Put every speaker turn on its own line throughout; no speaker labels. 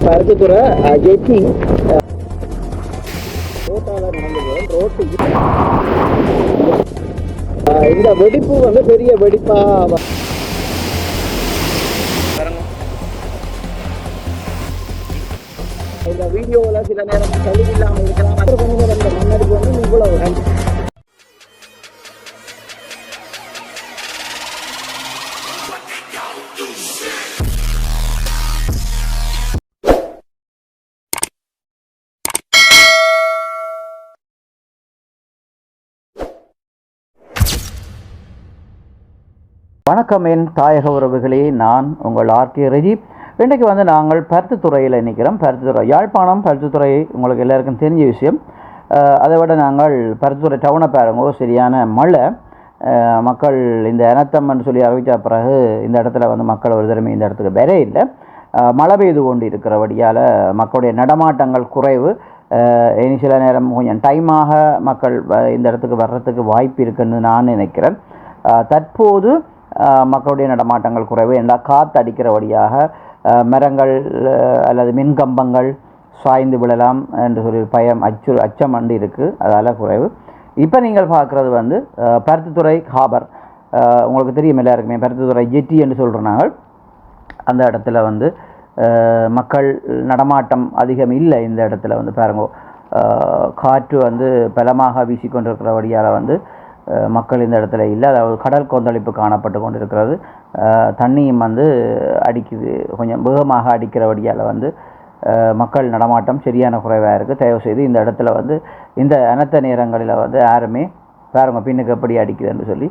பருத்தித்துறை ஜெட்டி ரோட்டால நடந்து ரோட்டு இந்த வெடிப்பு வந்து பெரிய வெடிப்பா இந்த வீடியோவில் சில நேரம் தெளிவில்லாமல் இருக்கலாம். மற்ற கொஞ்சம் இந்த மண்ணடிப்பு வந்து இவ்வளவு வணக்கம் என் தாயக உறவுகளே, நான் உங்கள் ஆர்கே ரஜி. இன்றைக்கு வந்து நாங்கள் பருத்தித்துறையில் நிற்கிறோம். பருத்தித்துறை யாழ்ப்பாணம் பருத்தித்துறை உங்களுக்கு எல்லாருக்கும் தெரிஞ்ச விஷயம். அதை விட நாங்கள் பருத்தித்துறை டவுனை பாருங்கோ, சரியான மழை. மக்கள் இந்த இனத்தம்னு சொல்லி அறிவித்த பிறகு இந்த இடத்துல வந்து மக்கள் ஒரு தடவை இந்த இடத்துக்கு வரே இல்லை. மழை பெய்து கொண்டு இருக்கிறபடியால் மக்களுடைய நடமாட்டங்கள் குறைவு. இனி சில நேரம் கொஞ்சம் டைமாக மக்கள் இந்த இடத்துக்கு வர்றதுக்கு வாய்ப்பு இருக்குன்னு நான் நினைக்கிறேன். தற்போது மக்களுடைய நடமாட்டங்கள் குறைவு. எல்லாம் காற்று அடிக்கிறபடியாக மரங்கள் அல்லது மின்கம்பங்கள் சாய்ந்து விடலாம் என்று சொல்லி அச்சம் அண்டு இருக்குது. அதால் குறைவு. இப்போ நீங்கள் பார்க்குறது வந்து பருத்தித்துறை ஹாபர். உங்களுக்கு தெரியும் எல்லாருக்குமே, பருத்தித்துறை ஜெட்டி என்று சொல்கிறாங்க. அந்த இடத்துல வந்து மக்கள் நடமாட்டம் அதிகம் இல்லை. இந்த இடத்துல வந்து பாருங்க, காற்று வந்து பலமாக வீசிக்கொண்டிருக்கிறபடியால் வந்து மக்கள் இந்த இடத்துல இல்லை. அதாவது கடல் கொந்தளிப்பு காணப்பட்டு கொண்டிருக்கிறது. தண்ணியும் வந்து அடிக்குது, கொஞ்சம் வேகமாக அடிக்கிறபடியால் வந்து மக்கள் நடமாட்டம் சரியான குறைவாக இருக்குது. தயவு செய்து இந்த இடத்துல வந்து இந்த அனர்த்த நேரங்களில் வந்து யாருமே பாருங்க பின்னுக்கு எப்படி அடிக்குதுன்னு சொல்லி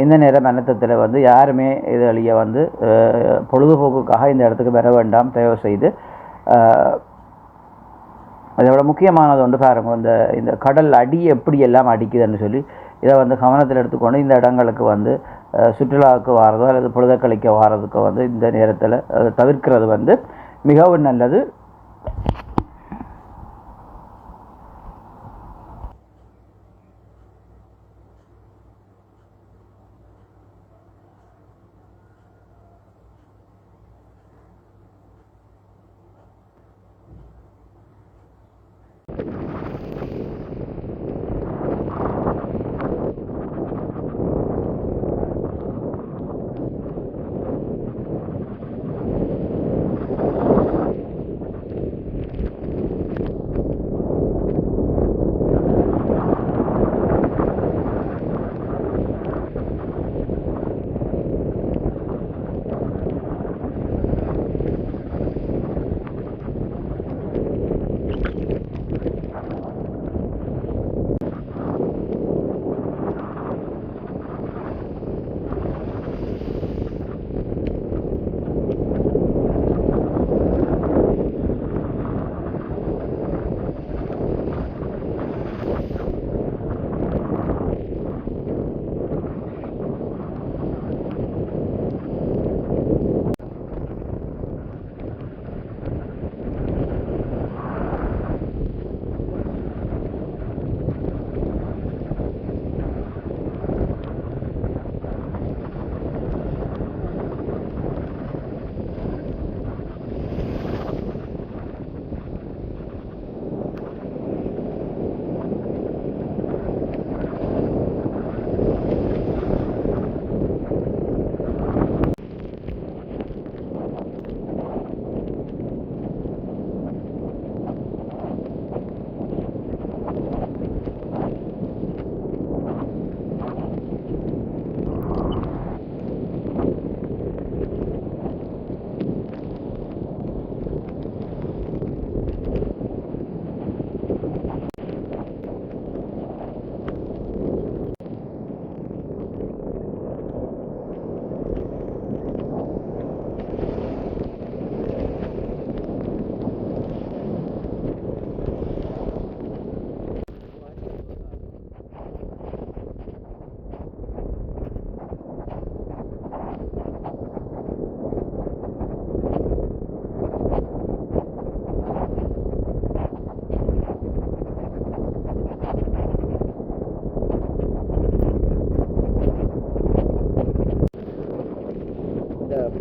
இந்த நேரம் அனர்த்தத்தில் வந்து யாருமே இதிலேயே வந்து பொழுதுபோக்குக்காக இந்த இடத்துக்கு வர வேண்டாம் தயவு செய்து. அதை விட முக்கியமானது வந்து பாருங்க, இந்த கடல் அடி எப்படி எல்லாம் அடிக்குதுன்னு சொல்லி இதை வந்து கவனத்தில் எடுத்துக்கொண்டு இந்த இடங்களுக்கு வந்து சுற்றுலாவுக்கு வாரதோ அல்லது பொழுதுக்கழிக்க வாரதுக்கோ வந்து இந்த நேரத்தில் தவிர்க்கிறது வந்து மிகவும் நல்லது.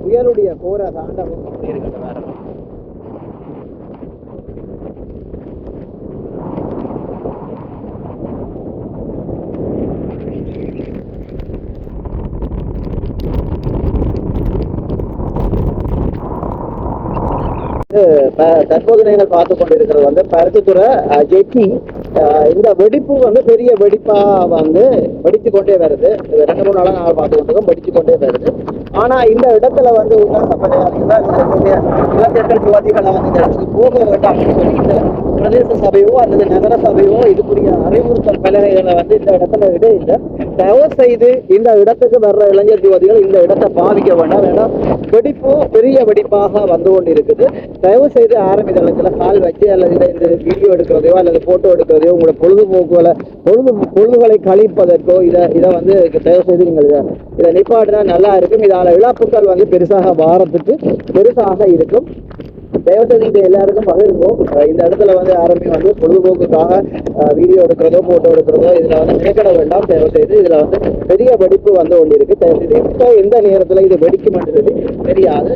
புயலுடைய கோர தாண்டவம் இருக்கட்டும். தற்போது நீங்கள் பார்த்து கொண்டிருக்கிறது வந்து பருத்தித்துறை ஜெட்டி. இந்த வெடிப்பு வந்து பெரிய வெடிப்பா வந்து வெடித்து கொண்டே வருது. 2-3 நாளாக நாங்கள் பார்த்து கொண்டிருக்கோம், வெடித்து கொண்டே வருது. ஆனா இந்த இடத்துல வந்து உல்லாச பணியாளர்கள் இளைஞர்கள் யுவதிகளை வந்து இந்த இடத்துக்கு போக வேண்டாம் சொல்லி இந்த பிரதேச சபையோ அல்லது நகர சபையோ இதுக்குரிய அறிவுறுத்தல் பலகைகளை வந்து இந்த இடத்துல இடையில தயவு செய்து இந்த இடத்துக்கு வர்ற இளைஞர் யுவதிகள் இந்த இடத்தை பாதிக்க வேண்டாம். ஏன்னா வெடிப்பு பெரிய வெடிப்பாக வந்து கொண்டு இருக்குது. தயவு செய்து ஆரம்பிதளத்துல கால் வச்சு அல்லது இந்த வீடியோ எடுக்கிறதையோ அல்லது போட்டோ எடுக்கிறதையோ உங்களோட பொழுதுகளை கழிப்பதற்கோ இதை வந்து தயவு செய்து நீங்கள் இதை நிப்பாட்டினா நல்லா இருக்கும். இதால இழப்புகள் வந்து பெருசாக வாரத்துக்கு பெருசாக இருக்கும். தயவுசெய்து இது எல்லாருக்கும் பகிர்ந்தோம். இந்த இடத்துல வந்து யாருமே வந்து பொழுதுபோக்குக்காக வீடியோ எடுக்கிறதோ போட்டோ எடுக்கிறதோ இதுல வந்து நினைக்கிட வேண்டாம். தயவுசெய்து இதுல வந்து பெரிய வெடிப்பு வந்து ஒன்று இருக்கு. தயவுசெய்து இப்போ எந்த நேரத்துல இது வெடிக்கும் என்றது தெரியாது.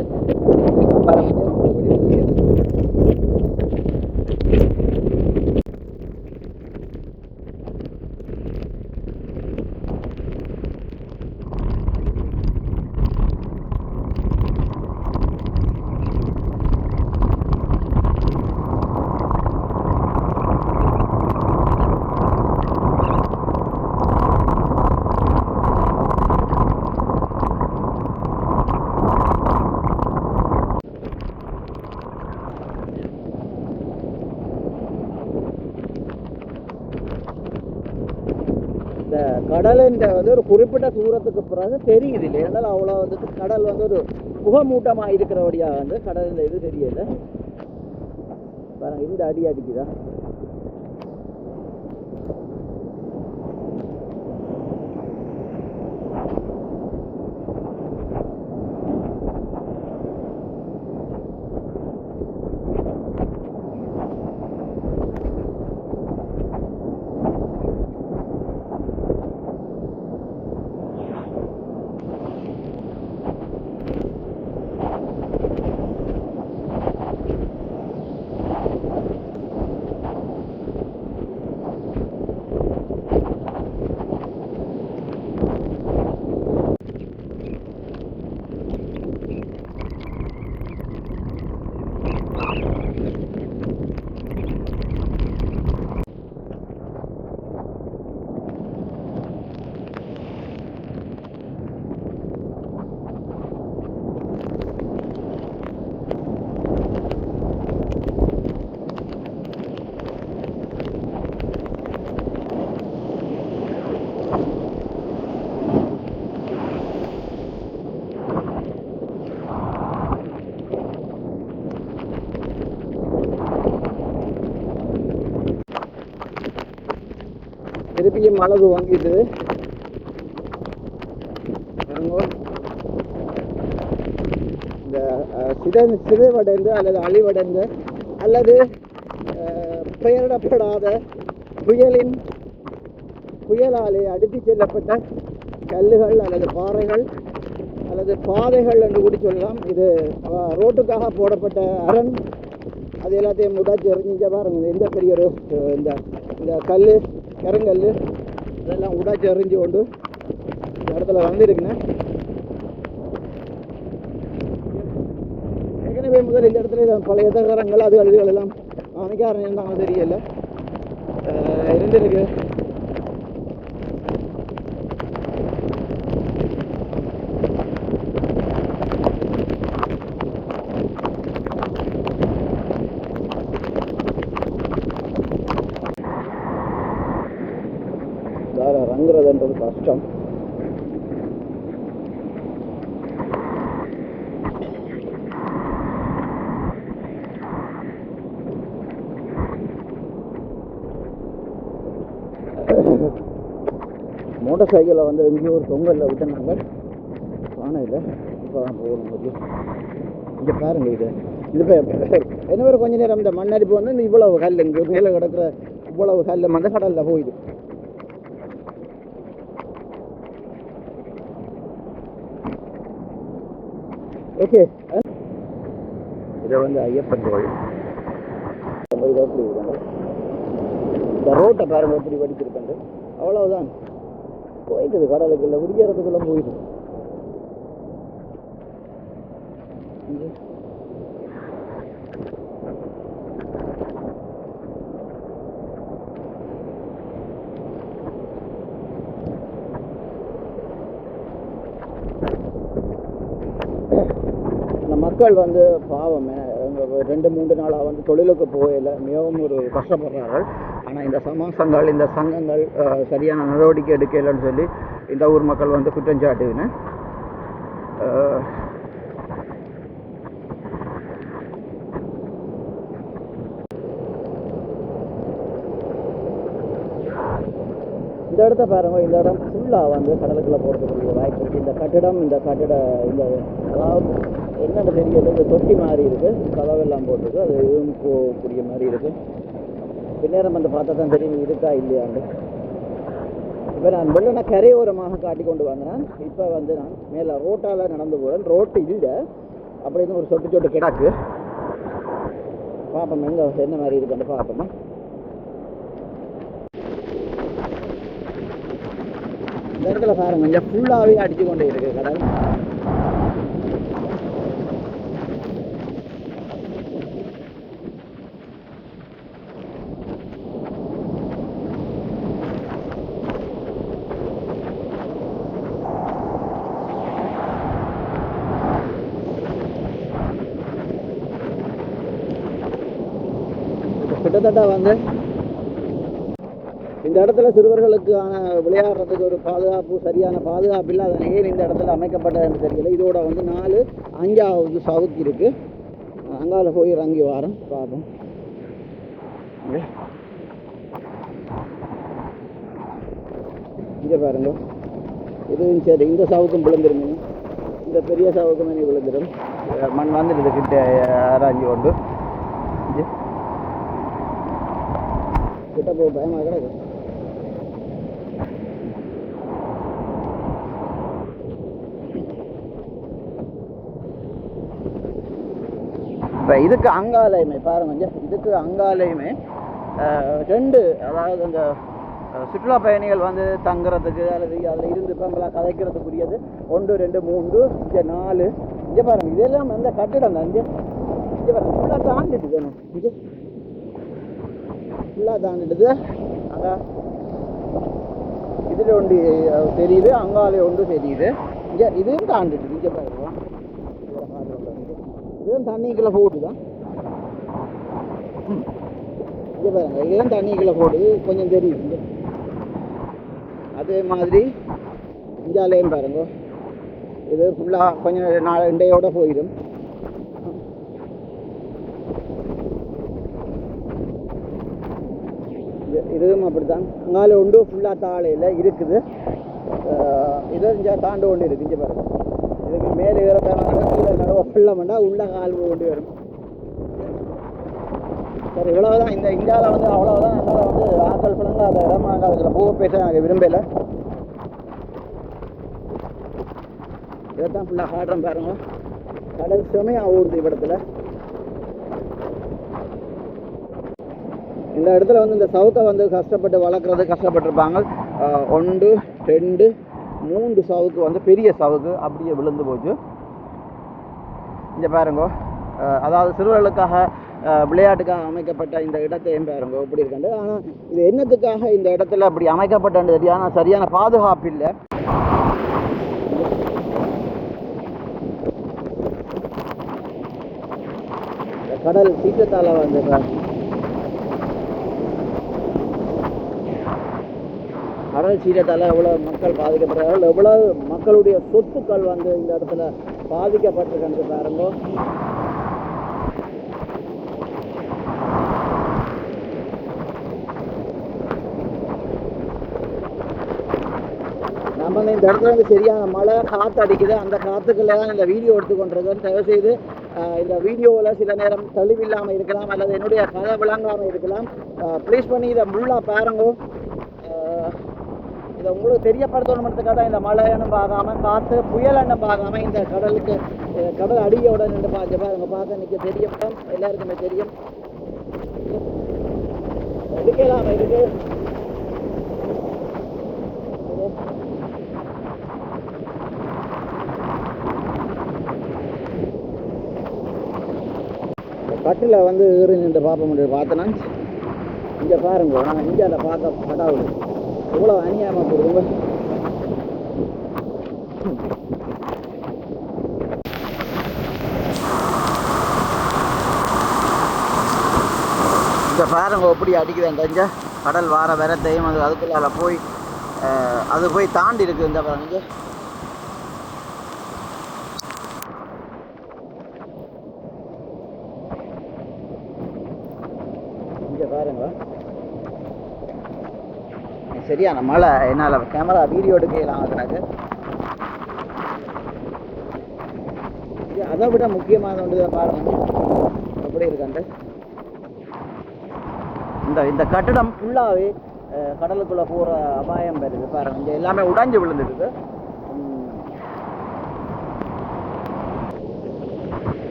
இந்த கடலுன்ற வந்து ஒரு குறிப்பிட்ட தூரத்துக்கு பிறகு தெரியுது இல்லை. ஏன்னாலும் அவ்வளோ வந்து கடல் வந்து ஒரு புகமூட்டமாக இருக்கிறபடியாக வந்து கடல் இந்த இது தெரியல. பாருங்க இந்த அடி அடிக்குதா. திருப்பியும் மழை வாங்கிட்டு இந்த சிதைவடைந்து அல்லது அழிவடைந்து அல்லது பெயரிடப்படாத புயலாலே அடித்து செல்லப்பட்ட கல்லுகள் அல்லது பாறைகள் அல்லது பாதைகள் என்று கூட சொல்லலாம். இது ரோட்டுக்காக போடப்பட்ட அரண். அது எல்லாத்தையும் உடைச்சி எறிஞ்ச பாருங்க. எந்த பெரிய ஒரு இந்த கல் கருங்கல் இதெல்லாம் உடைச்சி எறிஞ்சு கொண்டு இந்த இடத்துல வந்துருக்குண்ணே. ஏற்கனவே முதல் இந்த இடத்துல பழைய தகரங்கள் அதுகள் எல்லாம் அமைக்காரன் இருந்தாங்க தெரியல இருந்திருக்கு. இறங்குறதுன்றது கஷ்டம். மோட்டார் சைக்கிளை வந்து எங்கேயோ ஒரு தொங்கலில் விட்டுனாங்க, ஆனால் இல்லை. இப்போ தான் போகணும். இங்கே பாருங்க, இது என்ன ஒரு கொஞ்ச நேரம் இந்த மண்ணரிப்பு வந்து இவ்வளவு கல் இங்கே மேலே கிடக்கிற இவ்வளவு கல் அந்த கடலில் போயிடுது. ஓகே, இதை வந்து ஐயப்பன் கோயில் இந்த ரோட்டை பாருங்க எப்படி வடிச்சிருக்காங்க. அவ்வளவுதான், போயிட்டுது கடலுக்குள்ள விடியறதுக்குள்ள போயிடுது. மக்கள் வந்து பாவம் 2-3 நாளாக வந்து தொழிலுக்கு போகல, மிகவும் ஒரு கஷ்டப்படுறார்கள். ஆனால் இந்த சமாசங்கள், இந்த சங்கங்கள் சரியான நடவடிக்கை எடுக்கலைன்னு சொல்லி இந்த ஊர் மக்கள் வந்து குற்றஞ்சாட்டுவினேன். இந்த இடத்த பாருங்க, இந்த இடம் ஃபுல்லாக வந்து கடலுக்குள்ளே போகிறதுக்குரிய வாய்ப்பு இருக்குது. இந்த கட்டிடம் இந்த அதாவது என்னென்னு தெரியல, இந்த தொட்டி மாதிரி இருக்குது, கதவெல்லாம் போட்டிருக்கு, அது இதுவும் போகக்கூடிய மாதிரி இருக்குது. பின்னேரம் வந்து பார்த்தா தான் தெரியும் இருக்கா இல்லையாண்டு. இப்போ நான் வெள்ளன கரையோரமாக காட்டி கொண்டு வந்தேன். இப்போ வந்து நான் மேலே ரோட்டால் நடந்து போகிறேன். ரோட்டு இல்லை, அப்படின்னு ஒரு சொட்டு கிடக்கு. பார்ப்போம் எங்கே என்ன மாதிரி இருக்குன்னு பார்ப்போம். இந்த இடத்துல பாருங்க, கொஞ்சம் ஃபுல்லாகவே அடித்து கொண்டே இருக்கு கடல். கிட்டத்தட்ட வந்து இந்த இடத்துல சிறுவர்களுக்கான விளையாடுறதுக்கு ஒரு சரியான பாதுகாப்பு இல்லாத நிலையில் இந்த இடத்துல அமைக்கப்பட்டதுன்னு தெரியல. இதோட வந்து 4-5வது சவுக்கு இருக்கு. அங்கால போய் இறங்கி வாரம் பார்ப்போம். இங்கே பாருங்க, இதுவும் சரி, இந்த சவுக்கும் விழுந்துருமே, இந்த பெரிய சவுக்கும் இனி விழுந்துடும். மண் வந்துடுது கிட்ட ஆராய்ச்சி கொண்டு கிட்ட போய் பயமாக கிடக்கு. இப்போ இதுக்கு அங்காலையுமே பாருங்க, இதுக்கு அங்காலையுமே 2, அதாவது அந்த சுற்றுலா பயணிகள் வந்து தங்குறதுக்கு அல்லது அதில் இருந்து இப்போ கதைக்கிறதுக்குரியது 1, 2, 3, இங்கே 4. இங்கே பாருங்க, இதெல்லாம் அந்த கட்டிடம் தான். இங்கே பாருங்க, ஃபுல்லாக தாண்டிட்டு இங்கே ஃபுல்லாக தாண்டிடுது. அதான் இதில் ஒன்று தெரியுது, அங்காலே ஒன்று தெரியுது. இங்கே இதுவும் தாண்டிட்டு இங்கே பாருங்க, இதுவும் தண்ணிக்குள்ளே போட்டு தான். இங்கே பாருங்க, இதுவும் தண்ணிக்குள்ளே போடுது, கொஞ்சம் தெரியுது. அதே மாதிரி இந்தியாலேயும் பாருங்க, இது ஃபுல்லாக கொஞ்சம் இண்டையோடு போயிடும். இதுவும் அப்படித்தான். அங்கால ஒன்று ஃபுல்லாக தாழையில் இருக்குது. இது இங்கே தாண்டு கொண்டு இருக்குது. இங்கே பாருங்க, இதுக்கு மேலே ஏறப்போனாங்க, கீழே நடுவ ஃபுல்லாக உள்ள கால் கொண்டு வரும். சரி, இவ்வளவுதான். இந்த இந்தியாவில் வந்து அவ்வளோதான். என்னால் வந்து ஆக்கள் பிள்ளைங்க அந்த இடம் நாங்கள் அதில் போக பேச எனக்கு விரும்பலை. இதைத்தான் ஃபுல்லாக காட்டுறேன் பாருங்க. கடல் செமையாக ஓடுது இவ்விடத்துல. இந்த இடத்துல வந்து இந்த சவுக்கை வந்து கஷ்டப்பட்டு வளர்க்குறது கஷ்டப்பட்டுருப்பாங்க. 1, 2, 3 சவுக்கு வந்து பெரிய சவுக்கு அப்படியே விழுந்து போச்சு. இங்கே பாருங்க, அதாவது சிறுவர்களுக்காக விளையாட்டுக்காக அமைக்கப்பட்ட இந்த இடத்தையும் பாருங்க எப்படி இருக்காண்டு. ஆனால் இது என்னத்துக்காக இந்த இடத்துல அப்படி அமைக்கப்பட்டது தெரியாது, சரியான பாதுகாப்பு இல்லை. கடல் சீற்றத்தால் வந்து கடல் சீற்றத்தால் எவ்வளோ மக்கள் பாதிக்கப்படுறார்கள், எவ்வளவு மக்களுடைய சொத்துக்கள் வந்து இந்த இடத்துல பாதிக்கப்பட்டிருக்கின்ற பாருங்க. நம்ம இந்த இடத்துல வந்து சரியான மழை காற்று அடிக்குது. அந்த காற்றுக்குள்ளே தான் இந்த வீடியோ எடுத்துக்கொண்டிருக்கேன். தயவுசெய்து இந்த வீடியோவில் சில நேரம் தெளிவில்லாமல் இருக்கலாம் அல்லது என்னுடைய கதை விளங்காமல் இருக்கலாம். ப்ளீஸ் பண்ணி இதை முள்ளாக பாருங்க. இதை உங்களுக்கு தெரியப்படுத்தணுன்றதுக்காக தான் இந்த மழை எண்ணம் பார்க்காம, காற்று புயல் எண்ணம் பார்க்காம இந்த கடலுக்கு கடல் அடியோட நின்று பாருங்க. பார்க்க நிற்க தெரியும், எல்லாருக்குமே தெரியும். எடுக்கலாம் இருக்கு. கட்டில் வந்து ஏறி நின்று பார்க்க முடியும். பார்த்தேன்னா இங்கே பாருங்க, நான் இங்கே அதை பார்க்க படாது எவ்வளோ அநியாயமாக போடுங்க. இந்த பாருங்க எப்படி அடிக்குது இங்கே கடல் வார வரத்தையும் அது அதுக்குள்ளால போய் அது போய் தாண்டி இருக்குது இந்த பாருங்க இங்கே பாருங்க சரியான மழை என்னால் கேமரா வீடியோ எடுக்கலாம் எனக்கு அதை விட முக்கியமான ஒன்று பாருங்க எப்படி இருக்காண்டு இந்த கட்டிடம் ஃபுல்லாகவே கடலுக்குள்ளே போகிற அபாயம் வருது பாருங்க இங்கே எல்லாமே உடைஞ்சு விழுந்துடுது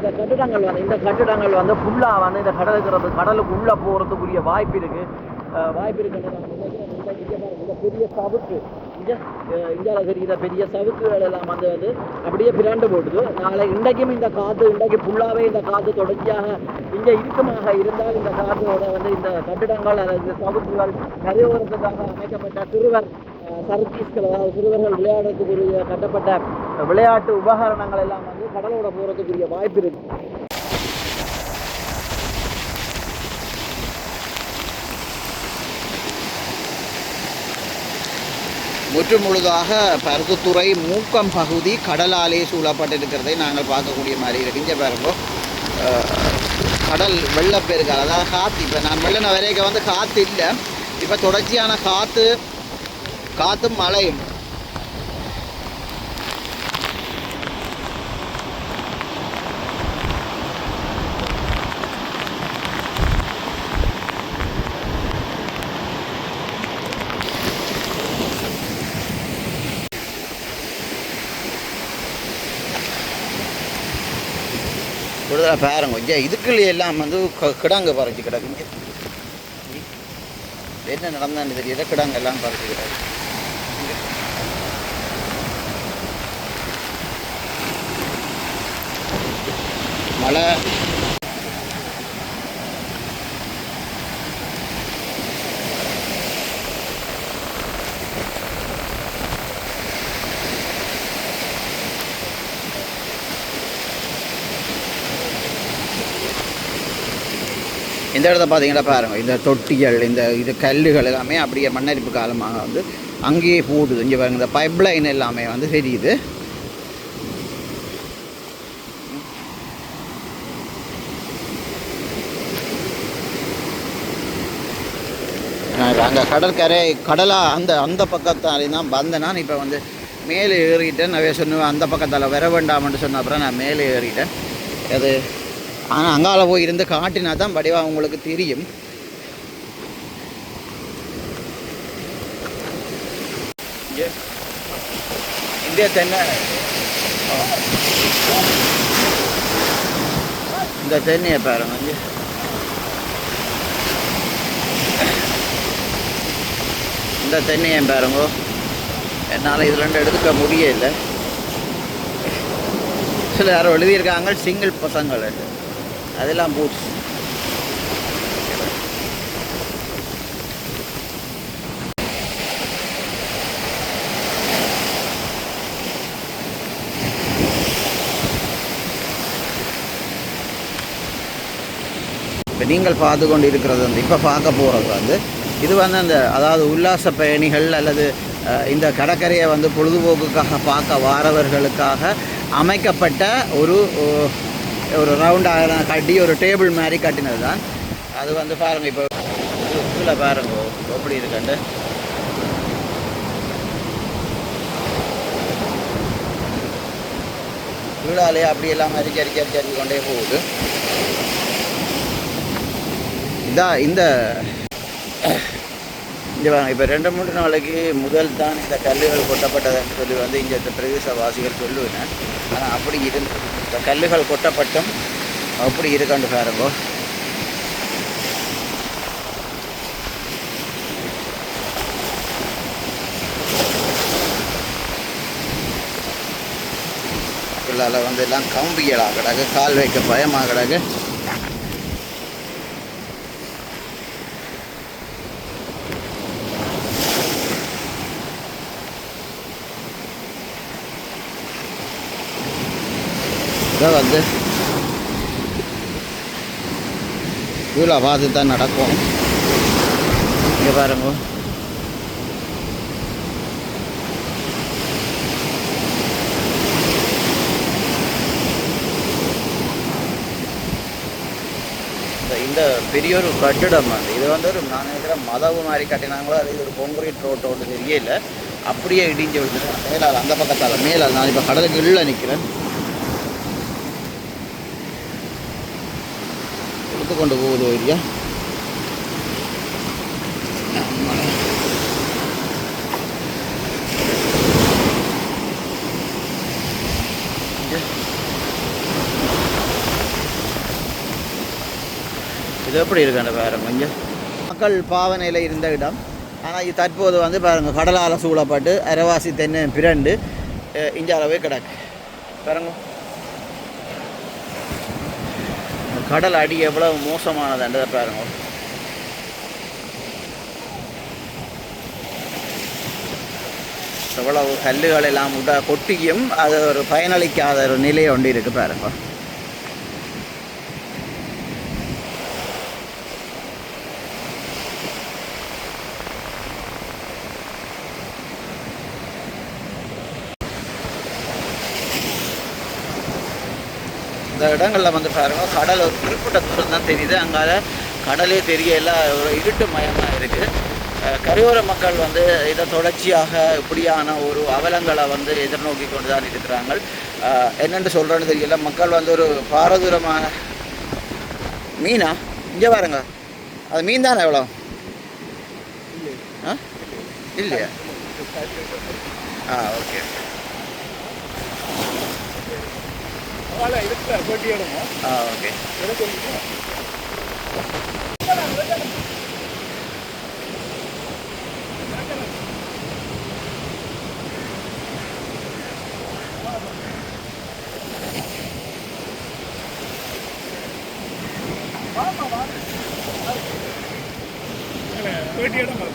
இந்த கட்டிடங்கள் வந்து ஃபுல்லாக வந்து இந்த கடலுக்கு உள்ளே போகிறதுக்குரிய வாய்ப்பு இருக்குது இந்த பெரிய சவுக்கு இந்தியாவில் தெரிகிற பெரிய சவுக்குகள் எல்லாம் வந்து அப்படியே பிராண்டு போட்டுது நாளை இன்றைக்கும் இந்த காற்று இன்றைக்கு ஃபுல்லாகவே இந்த காற்று தொடர்ச்சியாக இங்கே இறுக்கமாக இருந்தால் இந்த காற்றோட வந்து இந்த கட்டிடங்கள் அல்லது சவுக்குகள் கரையோரத்துக்காக அமைக்கப்பட்ட சிறுவர் சர்க்கீஸ்கள் அதாவது சிறுவர்கள் விளையாடுறதுக்குரிய கட்டப்பட்ட விளையாட்டு உபகரணங்கள் எல்லாம் வந்து கடலோட போகிறதுக்குரிய வாய்ப்பு இருக்குது முற்றுமுழுதாக பருத்தித்துறை மூக்கம் பகுதி கடலாலே சூழப்பட்டிருக்கிறதை நாங்கள் பார்க்கக்கூடிய மாதிரி இருக்கு இங்கே பாருங்க கடல் வெள்ளப்பெருக்கால் அதாவது காற்று இப்போ நான் வெள்ளன வரைக்கும் வந்து காற்று இல்லை இப்போ தொடர்ச்சியான காற்றும் மழையும் கூடுதலாக பாருங்க கொஞ்சம் இதுக்குள்ளே எல்லாம் வந்து கிடாங்க பறிச்சு கிடக்குங்க என்ன நடந்தான்னு தெரியல கிடாங்க எல்லாம் பறிச்சு கிடக்கு மழை இந்த இடத்த பார்த்தீங்கன்னா பாருங்கள் இந்த தொட்டிகள் இது கல்லுகள் எல்லாமே அப்படியே மண்ணரிப்பு காலமாக வந்து அங்கேயே போடுது இங்கே பாருங்கள் இந்த பைப் லைன் எல்லாமே வந்து தெரியுது அங்கே கடலாக அந்த பக்கத்தாலே தான் வந்தேன் நான் இப்போ வந்து மேலே ஏறிட்டேன் நான் சொன்னுவேன் அந்த பக்கத்தால் வர வேண்டாம்னு சொன்ன அப்புறம் நான் மேலே ஏறிட்டேன் அது ஆனால் அங்கால போய் இருந்து காட்டினா தான் வடிவாக உங்களுக்கு தெரியும் இந்த தென்னையை பாருங்க இந்த தென்னையை பாருங்க என்னால் இது ரெண்டு எடுத்துக்க முடியல சில யாரும் எழுதியிருக்காங்க சிங்கிள் பசங்கள் அதெல்லாம் பூட்ஸ் இப்போ நீங்கள் பார்த்து கொண்டு இருக்கிறது வந்து இப்போ பார்க்க போகிறது வந்து இது வந்து அந்த அதாவது உல்லாச பயணிகள் அல்லது இந்த கடற்கரையை வந்து பொழுதுபோக்குக்காக பார்க்க வாரவர்களுக்காக அமைக்கப்பட்ட ஒரு ரவுண்டாக கட்டி ஒரு டேபிள் மாதிரி கட்டினது தான் அது வந்து பாருங்கள் இப்போ கீழே பாருங்க எப்படி இருக்குண்டு கீழாலே அப்படியெல்லாம் அரிச்சு கொண்டே போகுது இதான் இந்த இப்போ 2-3 நாளைக்கு முதல் தான் இந்த கல்லுகள் கொட்டப்பட்டதுன்னு சொல்லி வந்து இங்கே இந்த பிரதேசவாசிகள் சொல்லுவேன் ஆனால் அப்படி இந்த கல்லுகள் கொட்டப்பட்டும் அப்படி இருக்காண்டு பாருங்கோ இதில் வந்து எல்லாம் கம்பிகளாக கிடக்கு கால் வைக்க பயமாக கிடக்கு வந்து வியூவில் பார்த்து தான் நடக்கும். இங்கே பாருங்க, இந்த பெரிய ஒரு கட்டிடம் இது வந்து ஒரு நான் நினைக்கிற மதவு மாதிரி கட்டினாங்களோ, அது ஒரு கான்கிரீட் ரோட்டை ஒன்று தெரியல, அப்படியே இடிஞ்சு விழுந்துட்டேன் மேலால் அந்த பக்கத்தால் மேலால். நான் இப்போ கடலுக்கு உள்ள நிற்கிறேன், எடுத்து கொண்டு போகுது இல்லையா. இது எப்படி இருக்காண்ட பாருங்க, கொஞ்சம் மக்கள் பாவனையில் இருந்த இடம். ஆனால் இது தற்போது வந்து பாருங்கள் கடலால் சூழப்பட்டு அரைவாசி தென்னை பிரண்டு இஞ்சாலவே கிடக்கு பாருங்க. கடல் அடி எவ்வளோ மோசமானதுன்றதை பாருங்க. எவ்வளவு கல்லுகள் எல்லாம் கொட்டியும் அது ஒரு பயனளிக்காத ஒரு நிலை ஒன்று இருக்குது பாருங்க. இந்த இடங்களில் வந்து பாருங்கள் கடல் ஒரு குறிப்பிட்ட தூரம் தான் தெரியுது, அங்கால கடலே தெரியல, ஒரு இருட்டு மயமாக இருக்குது. கரையோர மக்கள் வந்து இதை தொடர்ச்சியாக இப்படியான ஒரு அவலங்களை வந்து எதிர்நோக்கி கொண்டு தான் இருக்கிறாங்க. என்னென்று சொல்கிறேன்னு தெரியல. மக்கள் வந்து ஒரு பாரதூரமான மீனா இங்கே பாருங்க, அது மீன் தானே எவ்வளோ? ஆ இல்லையா? ஓகே. ஓகே.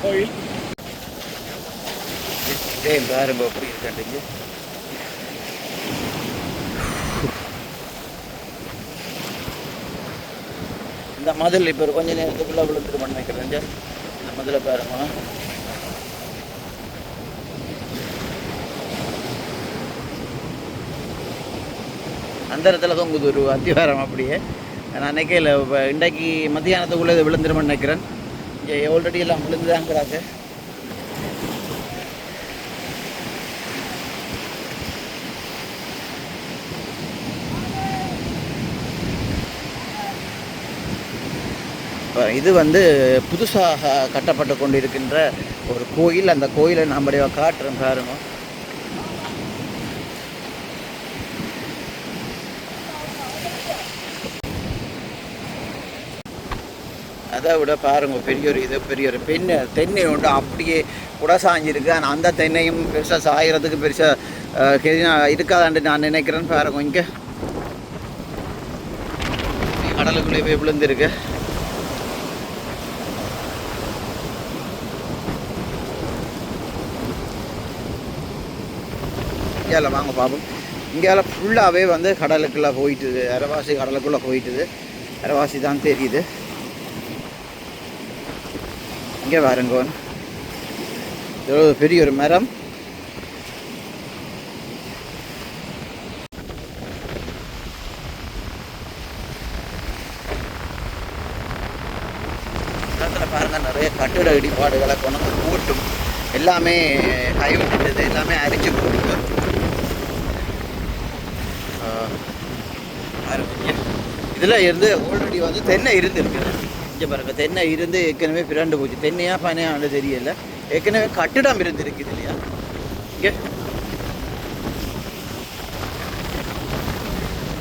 கோயில் பாருங்க எப்படி இருக்காண்டிங்க. இந்த மதில் இப்போ கொஞ்ச நேரத்துக்குள்ளே விழுந்துட்டு பண்ண வைக்கிறேன். இந்த மதிலை பாருங்க, அந்த இடத்துல தொங்குது ஒரு அத்திவாரம் அப்படியே. நான் நினைக்கல இப்போ இன்றைக்கு மத்தியானத்துக்குள்ளே இதை விழுந்துருமென்னு நினைக்கிறேன். இங்கே ஆல்ரெடி எல்லாம் விழுந்துதாங்கிறாங்க. இது வந்து புதுசாக கட்டப்பட்டு கொண்டிருக்கின்ற ஒரு கோயில். அந்த கோயிலை நம்முடைய காட்டுறோம் பாருங்க. அதை விட பாருங்க பெரிய ஒரு தென்னை உண்டு அப்படியே உடசாஞ்சிருக்கு. ஆனால் அந்த தென்னையும் பெருசாக சாகிறதுக்கு பெருசாக இருக்காதான்னு நான் நினைக்கிறேன்னு பாருங்க. இங்கே கடலுக்குள்ளே போய் விழுந்துருக்கு. இங்கேல வாங்க பார்ப்போம். இங்கேல ஃபுல்லாகவே வந்து கடலுக்குள்ளே போயிட்டுது, அரைவாசி கடலுக்குள்ளே போயிட்டுது. அரைவாசி தான் தெரியுது. இங்கே பாருங்க, எவ்வளோ பெரிய ஒரு மரம். இடத்துல பாருங்கள் நிறைய கட்டிட இடிபாடுகளை கொண்டு கூட்டும் எல்லாமே கைவிட்டுது, எல்லாமே அரிச்சு போடுது. இதில் இருந்து ஆல்ரெடி வந்து தென்னை இருந்துருக்குது. இங்கே பாருங்க, தென்னை இருந்து ஏற்கனவே பிறண்டு போச்சு. தென்னையா பனையான்னு தெரியல, ஏற்கனவே கட்டிடம் இருந்துருக்குது இல்லையா. இங்கே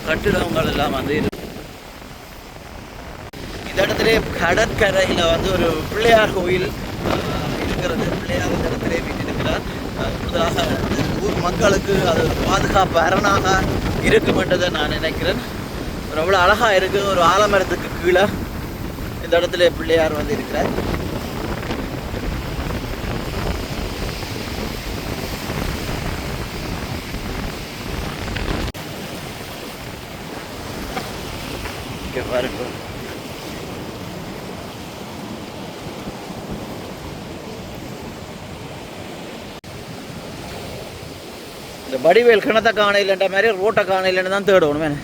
கட்டிடங்கள் எல்லாம் வந்து இந்த இடத்துல கடற்கரையில் வந்து ஒரு பிள்ளையார் கோயில் இருக்கிறது. பிள்ளையார் இந்த இடத்துல வீட்டிருக்கிறார். கூடுதலாக ஊர் மக்களுக்கு அது பாதுகாப்பு அரணாக இருக்குமென்றதை நான் நினைக்கிறேன். அவ்வளோ அழகாக இருக்குது. ஒரு ஆலமரத்துக்கு கீழே இந்த இடத்துல பிள்ளையார் வந்து இருக்கிறார். இங்கே பாருங்க, வடிவேல் கிணத்தை காண இல்லைன்ற மாதிரி ரோட்டை காண இல்லைன்னு தான் தேடணும்.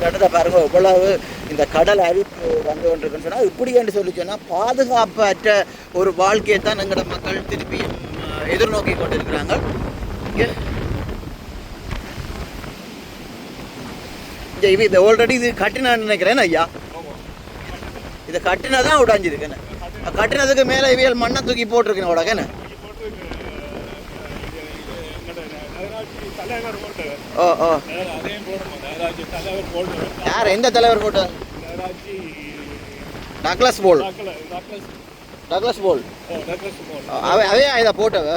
கடலை பாருங்க எவ்வளவு இந்த கடல் அரிப்பு வந்து கொண்டிருக்குன்னு சொன்னால் இப்படி என்று சொல்லி சொன்னால் பாதுகாப்பற்ற ஒரு வாழ்க்கையை தான் எங்களோட மக்கள் திருப்பி எதிர்நோக்கி கொண்டிருக்கிறாங்க. இது ஆல்ரெடி இது கட்டினான்னு நினைக்கிறேன் ஐயா. இதை கட்டினதான் உடைஞ்சிருக்கேன்னு கட்டினதுக்கு மேலே இவியல் மண்ணை தூக்கி போட்டிருக்கேன் உடக்கேன்னு. ஓ ஓ யார் எந்த தலைவர் போட்ட? டக்ளஸ் போல். டக்ளஸ் போல் அவே இதை போட்டவ.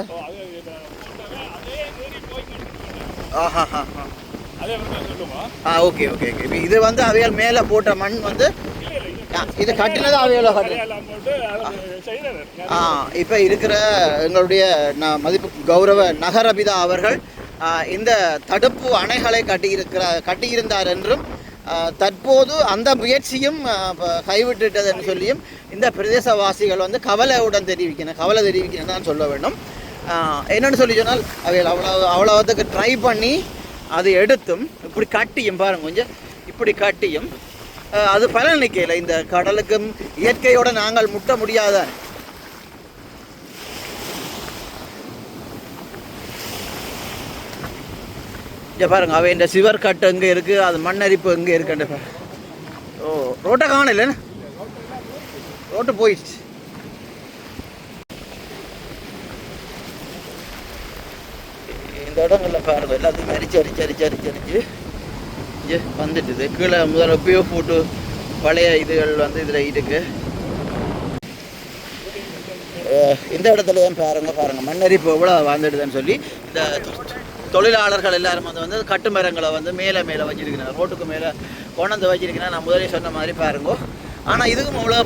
Okay okay okay. இது வந்து அவையால் மேலே போட்ட மண் வந்து இது கட்டினது அவையால் கட்டு. இப்போ இருக்கிற எங்களுடைய மதிப்பு கௌரவ நகரபிதா அவர்கள் இந்த தடுப்பு அணைகளை கட்டியிருந்தார் என்றும் தற்போது அந்த முயற்சியும் கைவிட்டுட்டது என்று சொல்லியும் இந்த பிரதேசவாசிகள் வந்து கவலை தெரிவிக்கணும் தான் சொல்ல வேண்டும். என்னென்னு சொல்லி சொன்னால் அவைகள் அவ்வளோத்துக்கு ட்ரை பண்ணி அதை எடுத்தும் இப்படி கட்டியும் பாருங்க கொஞ்சம் இப்படி கட்டியும் அது பலனளிக்கல. இந்த கடலுக்கும் இயற்கையோடு நாங்கள் முட்ட முடியாத பாருங்க அவை இந்த சிவர் கட்டு எங்கே இருக்கு, அது மண்ணரிப்பு எங்கே இருக்குன்னு. ஓ ரோட்டை காணல, ரோட்டு போயிடுச்சு. இந்த இடங்கள்ல பாருங்க எல்லாத்தையும் அரிச்சு வந்துட்டுது. கீழே முதல்ல எப்பயோ போட்டு பழைய இதுகள் வந்து இதில் இருக்கு. இந்த இடத்துல பாருங்க மண்ணரிப்பு எவ்வளோ வந்துடுதுன்னு சொல்லி இந்த தொழிலாளர்கள் எல்லாரும் வந்து கட்டுமரங்களை வந்து மேலே வச்சிருக்கிறாங்க, ரோட்டுக்கு மேலே கொண்டாந்து வச்சிருக்கிறேன். நான் முதலே சொன்ன மாதிரி பாருங்க. ஆனால் இதுக்கும் அவ்வளோ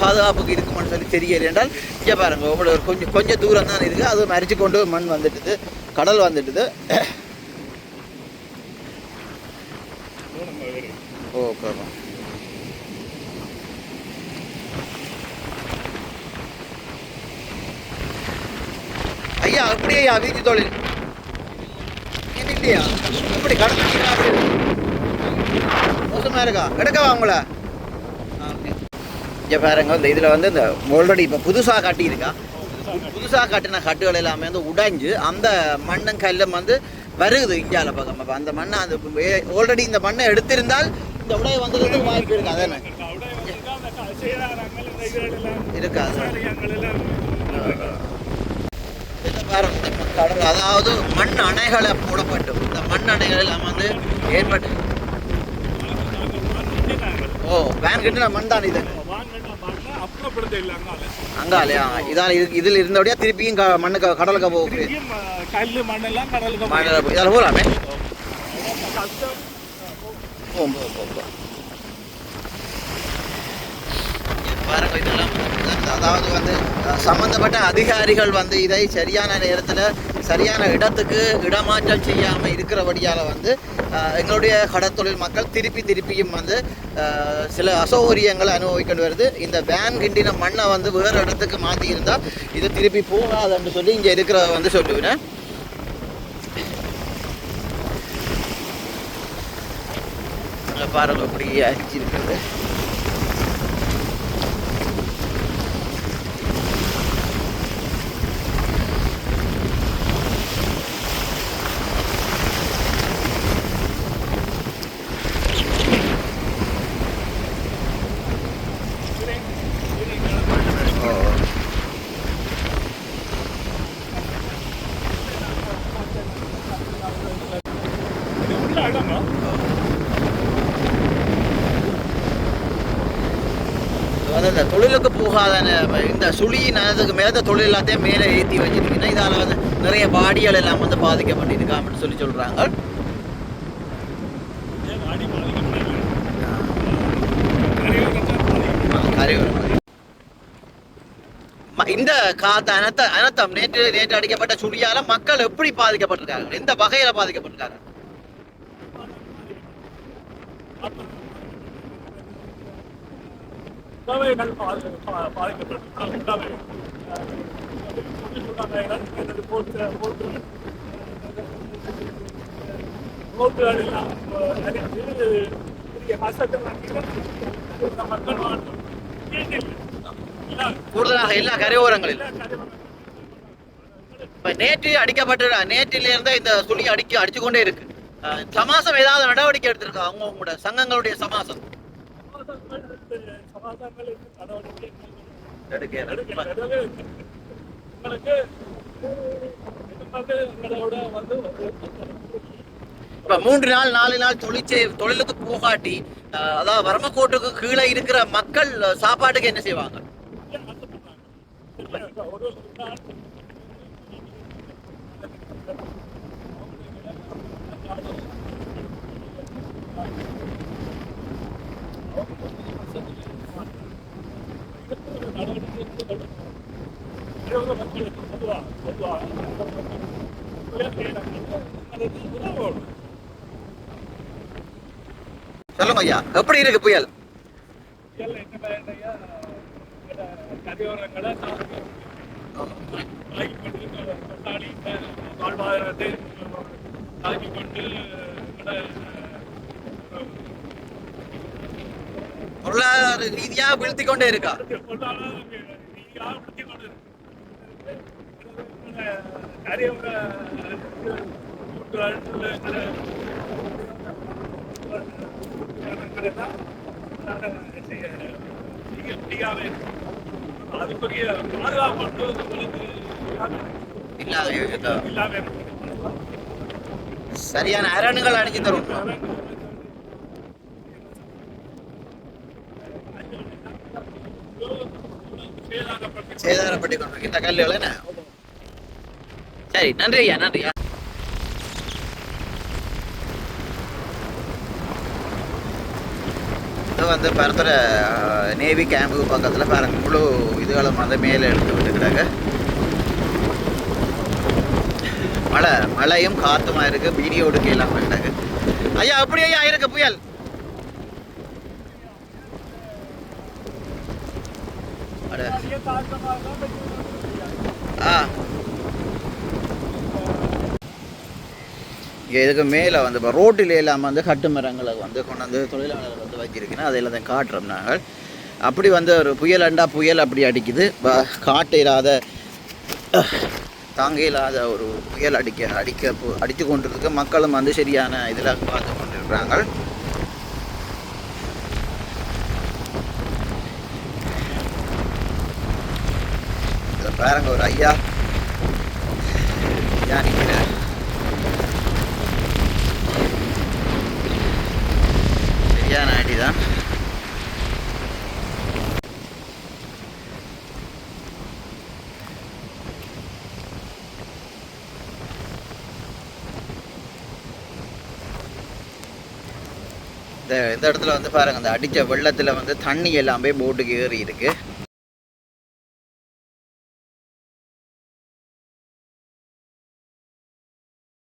பாதுகாப்புக்கு இருக்குமான்னு சொல்லி தெரியல என்றால் இங்கே பாருங்க அவ்வளோ கொஞ்சம் தூரம் தான் இருக்குது. அது மறிச்சு கொண்டு மண் வந்துட்டுது, கடல் வந்துட்டுது. ஓகே ஐயா அப்படியே வீட்டு தொழில் இல்லையா? எப்படி கடல் மோசமாக இருக்கா? எடுக்கவா அவங்கள? இங்கே பாருங்க இந்த இதில் வந்து இந்த ஆல்ரெடி இப்போ புதுசாக கட்டியிருக்கா. புதுசாக கட்டின கட்டுகள் எல்லாமே வந்து உடைஞ்சு அந்த மண்ணும் கல்லும் வந்து வருகுது இந்தியாவில் பக்கம். அப்போ அந்த மண்ணை அது ஆல்ரெடி இந்த மண்ணை எடுத்திருந்தால் இந்த உடைய வந்ததுக்கு வாய்ப்பு இருக்கு. அதானே இருக்காது. கடல் அதாவது மண் அணைகளை போடப்பட்டு இந்த மண் அணைகள் எல்லாம் வந்து ஏற்பட்டு வேன் கிட்ட மண் தான் இது அங்காலையா இதால் இதில் இருந்தபடியா திருப்பியும் மண்ணுக்கு கடலுக்கு போகுது. இதில் போகலாமே பாருங்க. இதெல்லாம் அதாவது வந்து சம்பந்தப்பட்ட அதிகாரிகள் வந்து இதை சரியான நேரத்தில் சரியான இடத்துக்கு இடமாற்றம் செய்யாமல் இருக்கிறபடியால் வந்து எங்களுடைய கடற்தொழில் மக்கள் திருப்பியும் வந்து சில அசௌகரியங்களை அனுபவிக்கிட்டு வருது. இந்த வேன் கிண்டின மண்ணை வந்து வேறு இடத்துக்கு மாற்றி இருந்தால் இது திருப்பி போகாதுன்னு சொல்லி இங்கே இருக்கிற வந்து சொல்லுவேன். பாருங்க அப்படி அரிச்சு இருக்கிறது. இந்த தொழிலுக்கு போகாத இந்த சுழியின் அதுக்கு மேலே தொழில் எல்லாத்தையும் மேலே ஏற்றி வச்சிருக்கீங்கன்னா இதால் வந்து நிறைய பாடிகள் எல்லாம் வந்து பாதிக்கப்பட்டிருக்கா அப்படின்னு சொல்கிறாங்க. இந்த அனர்த்தம் நேற்று அடிக்கப்பட்ட சுழியால மக்கள் எப்படி பாதிக்கப்பட்டிருக்காங்க, எந்த வகையில பாதிக்கப்பட்டிருக்காங்க?
உணவைகள் பாதிக்கப்பட்ட உணவை போக்குகள் எல்லாம் அறிந்து பெரிய கஷ்டத்தை மக்கள் வாழ்க்கை
கூடுதலாக எல்லா கரையோரங்களில் இப்ப நேற்று அடிக்கப்பட்ட நேற்றில இருந்த இந்த சுழி அடிச்சு கொண்டே இருக்கு. சமாசம் ஏதாவது நடவடிக்கை எடுத்திருக்கா அவங்க உங்களோட சங்கங்களுடைய சமாசம்? இப்ப 3 நாள் 4 நாள் தொழிலுக்கு போகாட்டி, அதாவது வரமக்கோட்டுக்கு கீழே இருக்கிற மக்கள் சாப்பாட்டுக்கு என்ன செய்வாங்க? சொல்லுங்க ஐயா, எப்படி இருக்கு புயல்? பொருளாதார ரீதியா வீழ்த்தி கொண்டே இருக்கா? சரியான அரணுகள் அடிச்சு தரும். சேதாரப்பட்டு கொண்டிருக்கின்ற கல்லுகள் என்ன? சரி, நன்றி ஐயா, நன்றி. இது வந்து பரத்துற நேவி கேம்புக்கு பக்கத்தில் பாருங்க, முழு இதுகளும் வந்து மேலே எடுத்து விட்டுக்கிறாங்க. மழையும் காத்துமா இருக்கு, வீடியோ எடுக்க எல்லாம் பண்ணிட்டாங்க. ஐயா, அப்படி ஐயா இருக்கு புயல்? இதுக்கு மேலே வந்து இப்போ ரோட்டில் எல்லாம் வந்து கட்டு மரங்களை வந்து கொண்டு வந்து தொழிலாளர்கள் வந்து வச்சிருக்கணும். அதை எல்லாம் காட்டுறோம் நாங்கள். அப்படி வந்து ஒரு புயல் அப்படி அடிக்குது. காட்டு இல்லாத தாங்க இல்லாத ஒரு புயல் அடித்து கொண்டிருக்கு. மக்களும் வந்து சரியான இதில் பார்த்து கொண்டிருக்கிறாங்க. இதில் பாருங்க, ஒரு ஐயா நிற்கிறார். சரியான அடிதான். இந்த இடத்துல வந்து பாருங்க, அந்த அடித்த வெள்ளத்தில் வந்து தண்ணி எல்லாமே போட்டுக்கு ஏறி இருக்கு.